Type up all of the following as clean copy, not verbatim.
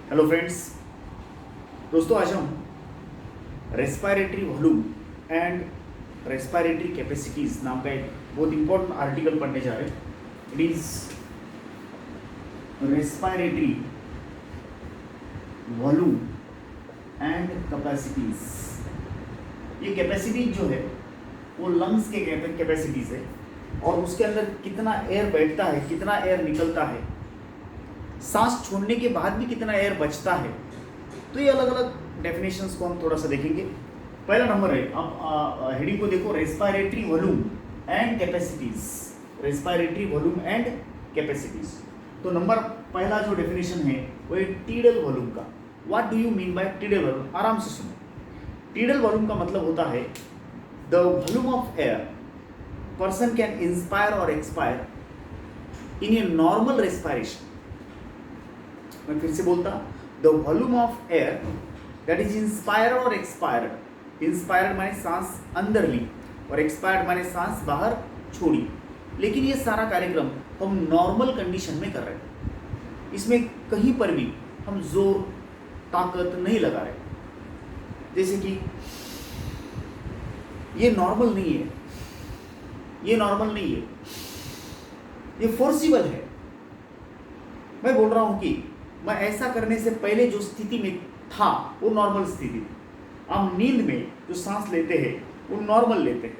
Hello friends. दोस्तों आज हम respiratory volume and respiratory capacities नाम का एक बहुत इंपॉर्टेंट आर्टिकल पढ़ने जा रहे हैं। It is respiratory volume and capacities. ये कैपेसिटीज जो है वो लंग्स के कैपेसिटीज है और उसके अंदर कितना एयर बैठता है, कितना एयर निकलता है, सांस छोड़ने के बाद भी कितना एयर बचता है। तो ये अलग अलग डेफिनेशंस को हम थोड़ा सा देखेंगे। पहला नंबर है, आप हेडिंग को देखो, respiratory volume and capacities. Respiratory volume and capacities. तो नंबर पहला जो डेफिनेशन है वो है टीडल वॉल्यूम का। What do you mean by tidal volume? आराम से सुनो। टीडल वॉल्यूम का मतलब होता है the volume of air person can inspire और expire in a normal respiration. मैं फिर से बोलता, the volume of air that is inspired और एक्सपायर्ड। इंस्पायर्ड माने सांस अंदर ली और एक्सपायर्ड माने सांस बाहर छोड़ी। लेकिन ये सारा कार्यक्रम हम नॉर्मल कंडीशन में कर रहे हैं। इसमें कहीं पर भी हम जोर ताकत नहीं लगा रहे। जैसे कि ये नॉर्मल नहीं है, ये नॉर्मल नहीं है, ये फोर्सिबल है। मैं बोल रहा हूं कि मैं ऐसा करने से पहले जो स्थिति में था वो नॉर्मल स्थिति थी। हम नींद में जो सांस लेते हैं वो नॉर्मल लेते हैं।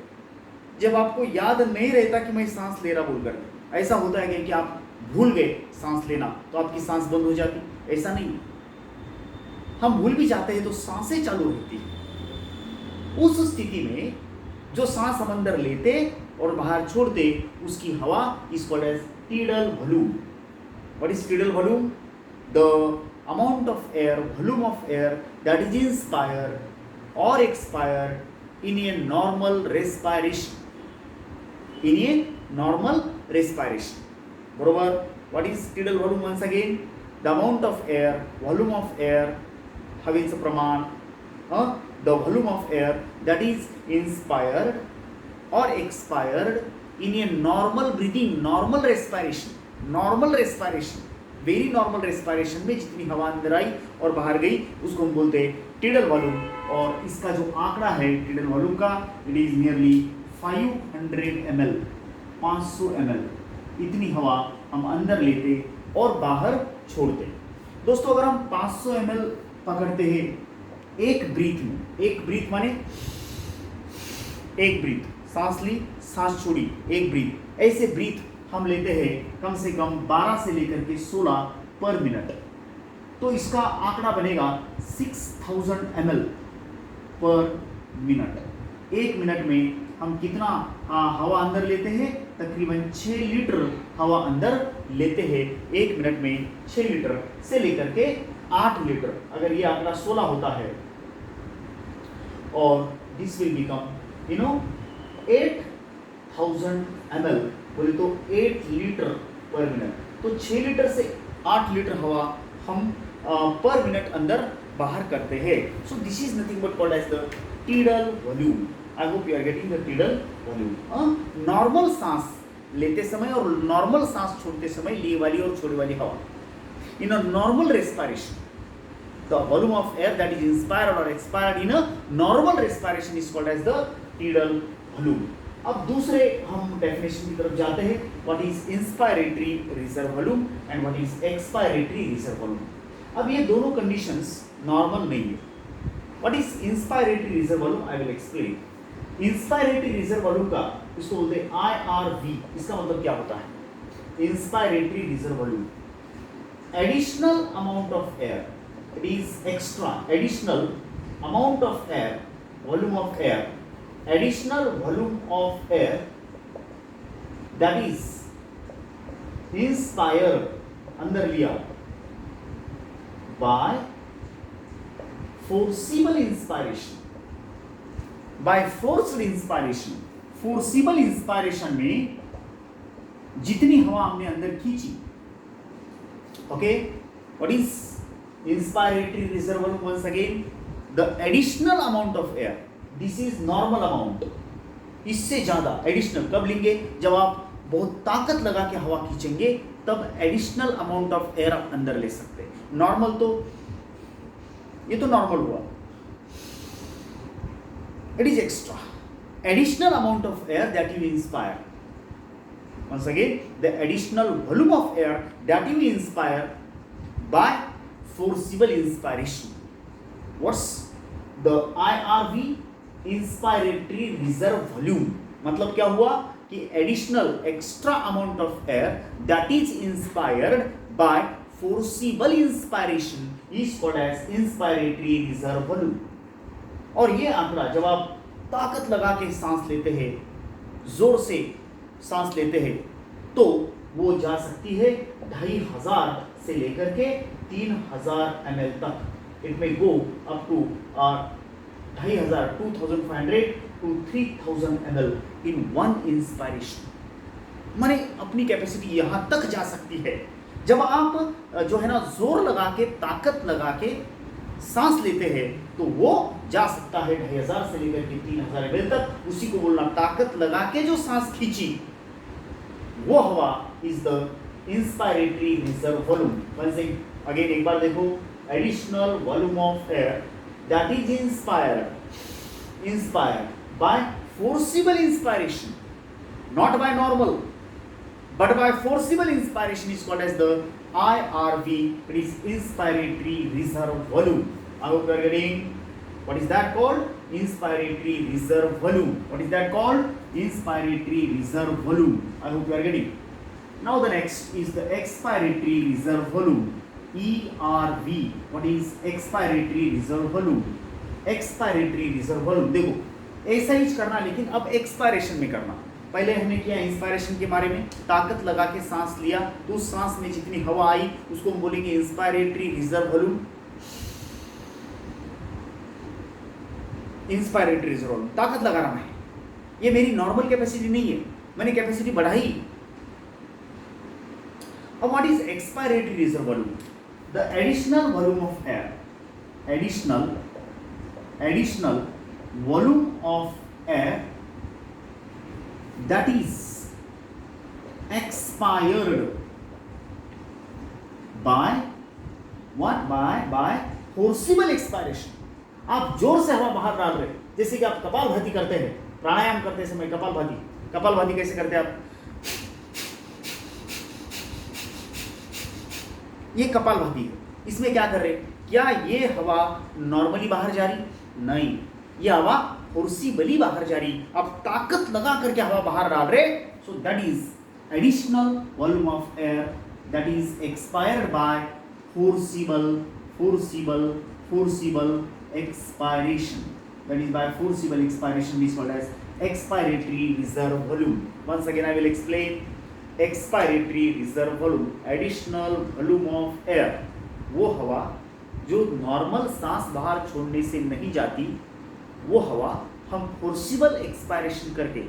जब आपको याद नहीं रहता कि मैं सांस ले रहा बोलकर, ऐसा होता है कि आप भूल गए सांस लेना तो आपकी सांस बंद हो जाती, ऐसा नहीं। हम भूल भी जाते हैं तो सांसें चालू रहती है। उस स्थिति में जो सांस हम अंदर लेते और बाहर छोड़ते उसकी हवा is called as tidal volume. What is tidal volume? The amount of air, volume of air that is inspired or expired in a normal respiration. In a normal respiration. बरोबर? What is tidal volume once again? The amount of air, volume of air, हवेचं प्रमाण, the volume of air that is inspired or expired in a normal breathing, normal respiration, normal respiration. Very normal respiration में जितनी हवा अंदर आई और बाहर गई उसको हम बोलते हैं टीडल वॉल्यूम। और इसका जो आंकड़ा है टीडल वॉल्यूम का, it is nearly 500 ml, 500 ml। इतनी हवा हम अंदर लेते और बाहर छोड़ते। दोस्तों अगर हम 500 ml पकड़ते हैं एक ब्रीथ में, एक ब्रीथ माने एक ब्रीथ, सांस ली सांस छोड़ी, एक ब्रीथ, ऐसे ब्रीथ हम लेते हैं कम से कम 12 से लेकर के 16 पर मिनट। तो इसका आंकड़ा बनेगा 6000 ml पर मिनट। एक मिनट में हम कितना हवा अंदर लेते हैं? तकरीबन 6 लीटर हवा अंदर लेते हैं एक मिनट में। 6 लीटर से लेकर के 8 लीटर। अगर ये आंकड़ा 16 होता है और दिस विल बिकम 8000 ml बोले तो 8 लीटर पर मिनट। तो 6 लीटर से 8 लीटर हवा हम पर मिनट अंदर बाहर करते हैं। So this is nothing but called as the tidal volume. I hope you are getting the tidal volume. Normal सांस लेते समय और नॉर्मल सांस छोड़ते समय ली वाली और छोड़ने वाली हवा। In a normal respiration the volume of air that is inspired और expired in a normal respiration is called as the tidal volume. अब दूसरे हम डेफिनेशन की तरफ जाते हैं। What is inspiratory reserve volume and what is expiratory reserve volume. अब ये दोनों कंडीशंस नॉर्मल नहीं है। What is inspiratory reserve volume? I will explain. Inspiratory reserve volume का इसको बोलते हैं IRV। इसका मतलब क्या होता है? Inspiratory reserve volume, additional amount of air, it is extra additional amount of air, volume of air, additional volume of air that is inspired अंदर लिया by forcible inspiration, by forced inspiration। forcible inspiration में जितनी हवा हमने अंदर खींची, okay, what is inspiratory reserve volume? once again the additional amount of air, this is normal amount. इससे ज्यादा एडिशनल कब लेंगे? जब आप बहुत ताकत लगा के हवा खींचेंगे तब एडिशनल अमाउंट ऑफ एयर आप अंदर ले सकते हैं। नॉर्मल तो ये तो नॉर्मल हुआ, it is extra additional amount of air that you inspire. Once again, the additional volume of air that you inspire by forcible inspiration. What's the IRV? Inspiratory reserve volume. मतलब क्या हुआ कि additional extra amount of air that is inspired by forcible inspiration is called as inspiratory reserve volume. और ये आंकड़ा जब आप ताकत लगा के सांस लेते हैं, जोर से सांस लेते हैं, तो वो जा सकती है 2500 से लेकर के 3000 ml तक। It may go up to 2500 2500 to 3000 ml in one inspiration. माने अपनी कैपेसिटी यहां तक जा सकती है। जब आप जो है ना जोर लगा के ताकत लगा के सांस लेते हैं तो वो जा सकता है 2500 से लेकर के 3000 ml तक। उसी को बोलना ताकत लगा के जो सांस खींची वो हवा is the inspiratory reserve volume. Once again एक बार देखो, additional volume of air that is inspired by forcible inspiration, not by normal but by forcible inspiration is called as the IRV. It is inspiratory reserve volume. I hope you are getting. What is that called? Inspiratory reserve volume. What is that called? Inspiratory reserve volume. I hope you are getting. Now the next is the expiratory reserve volume. ERV. What is expiratory reserve volume? Expiratory reserve volume. देखो ऐसा ही करना, लेकिन अब expiration में करना। पहले हमने किया इंस्पायरेशन के बारे में, ताकत लगा के सांस लिया तो उस सांस में जितनी हवा आई उसको हम बोलेंगे inspiratory reserve volume. Inspiratory reserve volume ताकत लगा रहा है, ये मेरी नॉर्मल कैपेसिटी नहीं है, मैंने कैपेसिटी बढ़ाई। अब what is expiratory reserve volume? The additional volume of air, additional volume of air that is expired by what? By forcible expiration. आप जोर से हवा बाहर डाल रहे, जैसे कि आप कपालभाति करते हैं, प्राणायाम करते समय कपालभाति कैसे करते हैं आप? ये कपालभाति है। इसमें क्या कर रहे? क्या ये हवा नॉर्मली बाहर जा रही? नहीं, ये हवा फोर्सिबली बाहर जा रही। आप ताकत लगा करके हवा बाहर डाल रहे, so that is additional volume of air that is expired by forcible expiration. That is by forcible expiration is called as expiratory reserve volume. Once again I will explain. Expiratory reserve volume, additional volume of air, वो हवा जो normal सांस बाहर छोड़ने से नहीं जाती, वो हवा हम फोर्सिबल एक्सपायरेशन करके,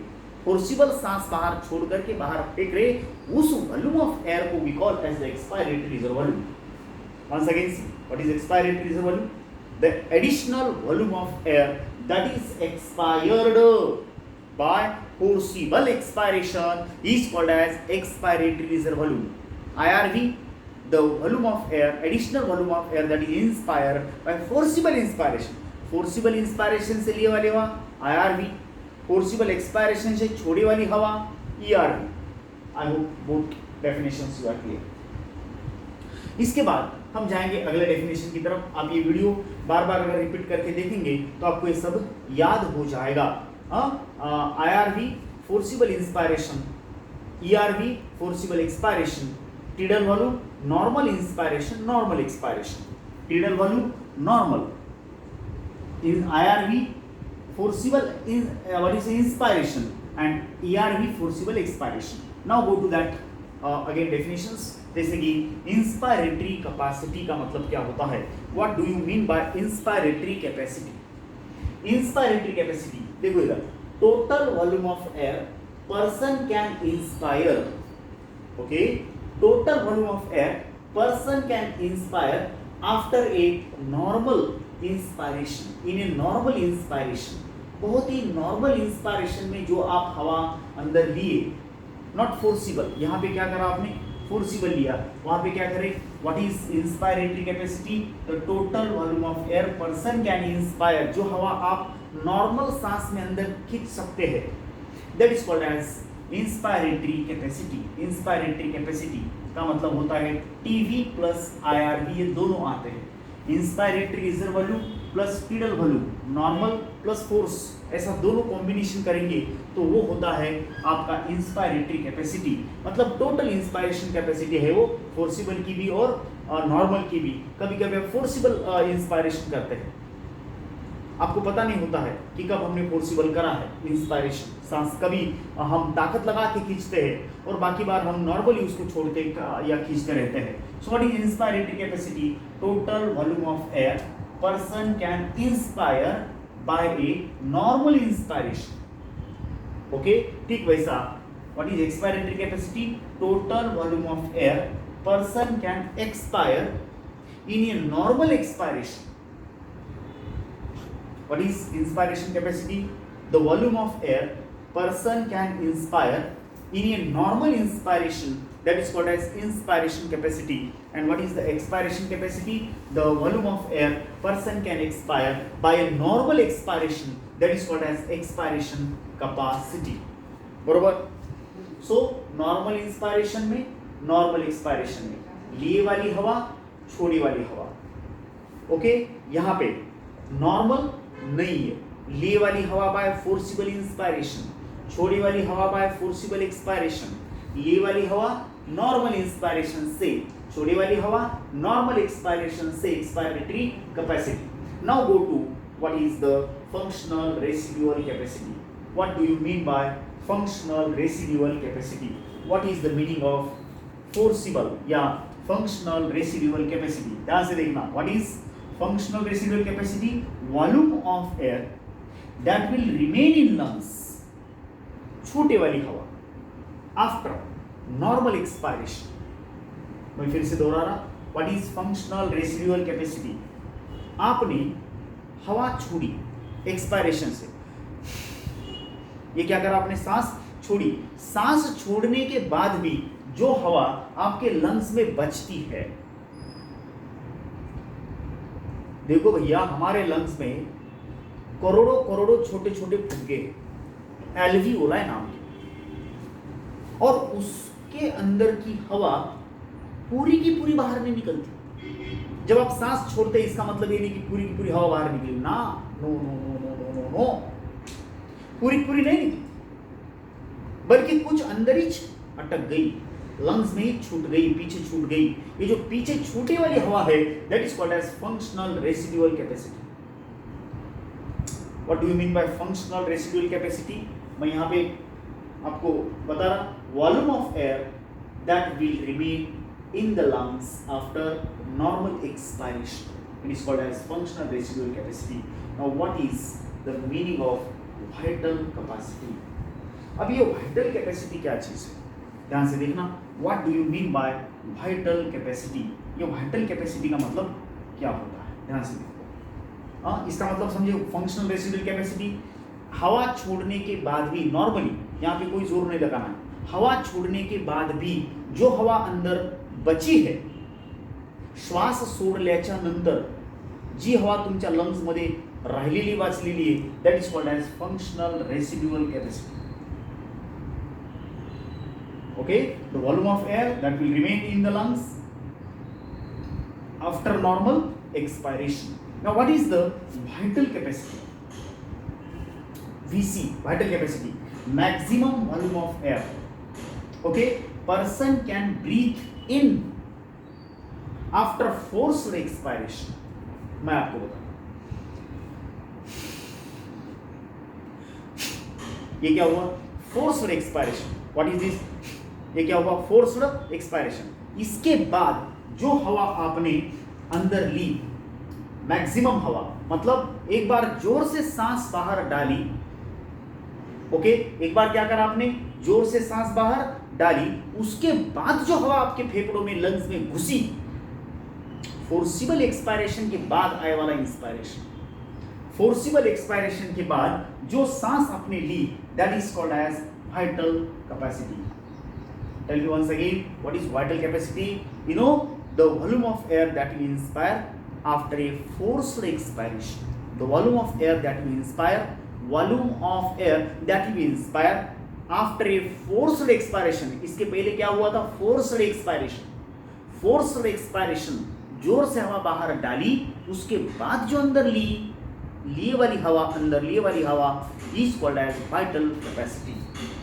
फोर्सिबल सांस बाहर छोड़ करके बाहर फेंक रहे, उस वॉल्यूम ऑफ एयर को we call as the expiratory reserve volume. Once again see what is expiratory reserve volume? The additional volume of air that is expired by forcible expiration is called as expiratory reserve volume. IRV, the volume of air, additional volume of air that is inspired by forcible inspiration. Forcible inspiration से लिए वाली हवा IRV, forcible expiration से छोड़े वाली हवा ERV। I hope both definitions you are clear. इसके बाद हम जाएंगे अगले डेफिनेशन की तरफ। आप ये वीडियो बार बार अगर रिपीट करके देखेंगे तो आपको ये सब याद हो जाएगा। IRV forcible inspiration, ERV forcible expiration, tidal volume normal inspiration, normal expiration, tidal volume normal in IRV forcible in what is inspiration and ERV forcible expiration. Now go to that again definitions. जैसे कि inspiratory capacity का मतलब क्या होता है? What do you mean by inspiratory capacity? Inspiratory capacity देखो इधर, total volume of air person can inspire. Okay, total volume of air person can inspire after a normal inspiration, in a normal inspiration, बहुत ही normal inspiration में जो आप हवा अंदर लिए, not forcible. यहाँ पे क्या करा आपने? फोर्सिबल लिया, वहां पे क्या करें, what is inspiratory capacity, the total volume of air person can inspire, जो हवा आप नॉर्मल सांस में अंदर खींच सकते हैं, that is called as inspiratory capacity. Inspiratory capacity का मतलब होता है टीवी प्लस आईआरवी, ये दोनों आते हैं, inspiratory reserve volume plus tidal volume, normal plus force, ऐसा दोनों कॉम्बिनेशन करेंगे तो वो होता है आपका इंस्पायरेटरी कैपेसिटी। मतलब टोटल इंस्पायरेशन कैपेसिटी है वो फोर्सिबल की भी और नॉर्मल की भी। कभी कभी आप फोर्सिबल इंस्पायरेशन करते हैं, आपको पता नहीं होता है कि कब हमने फोर्सिबल करा है इंस्पायरेशन सांस, कभी हम ताकत लगा के खींचते हैं और बाकी बार हम नॉर्मली उसको छोड़ते या खींचते रहते हैं। So what is inspiratory capacity, total volume of air person can inspire by a normal inspiration. Okay, ठीक वैसा what is expiratory capacity, total volume of air person can expire in a normal expiration. What is inspiration capacity? The volume of air person can inspire in a normal inspiration, that is called as inspiration capacity. And what is the expiration capacity? The volume of air person can expire by a normal expiration, that is called as expiration capacity. बरोबर? So normal inspiration में, normal expiration में लिए वाली हवा, छोड़ी वाली हवा। Okay, यहाँ पे नॉर्मल नहीं है, लिए वाली हवा बाय फोर्सिबल इंस्पायरेशन, छोड़ी वाली हवा बाय फोर्सिबल एक्सपायरेशन, लिए वाली हवा नॉर्मल इंस्पायरेशन से, छोड़ी वाली हवा नॉर्मल एक्सपायरेशन से, expiratory capacity. Now go to what is the functional residual capacity. What do you mean by functional residual capacity? What is the meaning of forcible या functional residual capacity? ध्यान से देखना, what is functional residual capacity, volume of air that will remain in lungs, छोटे वाली हवा after normal expiration। मैं फिर से दोहरा रहा, what is functional residual capacity? आपने हवा छोड़ी एक्सपायरेशन से, ये क्या करा आपने, सांस छोड़ी, सांस छोड़ने के बाद भी जो हवा आपके लंग्स में बचती है, देखो भैया हमारे लंग्स में करोड़ों करोड़ों छोटे छोटे फुग्गे, एल्वियोला है नाम के, और उसके अंदर की हवा पूरी की पूरी बाहर नहीं निकलती। जब आप सांस छोड़ते हैं इसका मतलब ये नहीं कि पूरी की पूरी हवा बाहर निकली ना, no no no no no no no, पूरी की पूरी नहीं निकली, बल्कि कुछ अंदर ही अटक गई, लंग्स में ही छूट गई, पीछे छूट गई। ये जो पीछे छूटे वाली हवा है, that is called as functional residual capacity. What do you mean by functional residual capacity? मैं यहाँ पे आपको बता रहा, volume of air that will remain in the lungs after normal expiration, it is called as functional residual capacity. Now what is the meaning of vital capacity? अब ये vital capacity क्या चीज है, ध्यान से देखना, what do you mean bye vital capacity? ये vital capacity का मतलब क्या होता है, ध्यान से देखो। हाँ, इसका मतलब समझे, फंक्शनल रेसिडुअल कैपेसिटी, हवा छोड़ने के बाद भी नॉर्मली, यहाँ पे कोई जोर नहीं लगाना है, हवा छोड़ने के बाद भी जो हवा अंदर बची है, श्वास सोडल्याच्या नंतर जी हवा तुमच्या लंग्स मध्ये राहिलेली वाचलेली आहे, that is called as functional residual capacity. Okay, the volume of air that will remain in the lungs after normal expiration. Now what is the vital capacity? VC, vital capacity, maximum volume of air. Okay, person can breathe in after forced expiration. मैं आपको बताऊं, ये क्या हुआ, forced expiration. What is this? ये क्या हुआ, forced expiration. इसके बाद जो हवा आपने अंदर ली, मैक्सिमम हवा, मतलब एक बार जोर से सांस बाहर डाली, ओके, एक बार क्या करा आपने, जोर से सांस बाहर डाली, उसके बाद जो हवा आपके फेफड़ों में, लंग्स में घुसी, फोर्सिबल एक्सपायरेशन के बाद आए वाला इंस्पायरेशन, फोर्सिबल एक्सपायरेशन के बाद जो सांस आपने ली, that is called as vital capacity. Tell me once again, what is vital capacity? You know, the volume of air that we inspire after a forced expiration. The volume of air that we inspire, after a forced expiration. इसके पहले क्या हुआ था? forced expiration. forced expiration, जोर से हवा बाहर डाली, उसके बाद जो अंदर लिए वाली हवा is called as vital capacity.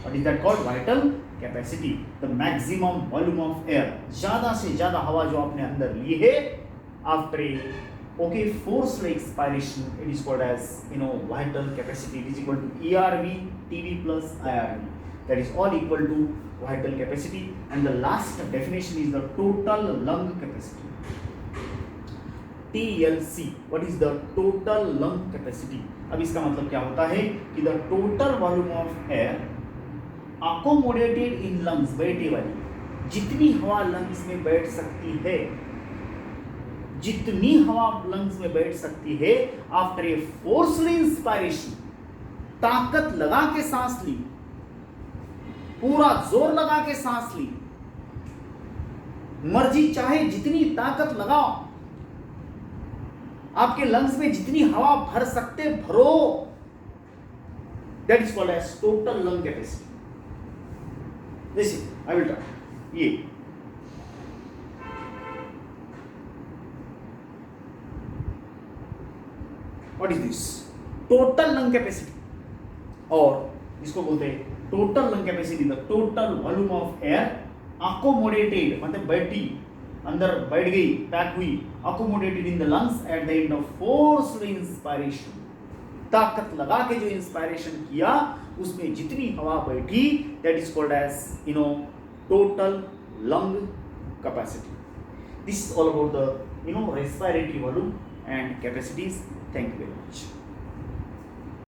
What is that called? Vital capacity. The maximum volume of air, ज़्यादा से ज़्यादा हवा जो आपने अंदर ली है after a forced expiration, it is called as vital capacity. It is equal to ERV TV plus IRV. That is all equal to vital capacity. And the last definition is the total lung capacity. TLC. What is the total lung capacity? अब इसका मतलब क्या होता है कि the total volume of air accommodated in lungs, बैठे वाली जितनी हवा लंग्स में बैठ सकती है, जितनी हवा लंग्स में बैठ सकती है आफ्टर ए फोर्स्ड इंस्पायरेशन, ताकत लगा के सांस ली, पूरा जोर लगा के सांस ली, मर्जी चाहे जितनी ताकत लगाओ, आपके लंग्स में जितनी हवा भर सकते भरो, that is called as total lung capacity. Listen, I will try. ये what is this? Total lung capacity, और इसको बोलते हैं total lung capacity, the total volume of air accommodated, मतलब बैठी, अंदर बैठ गई, पैक हुई, accommodated in the lungs at the end of forced inspiration. ताकत लगा के जो इंस्पायरेशन किया उसमें जितनी हवा बैठी, that is called as total lung capacity. This is all about the respiratory volume and capacities. Thank you very much.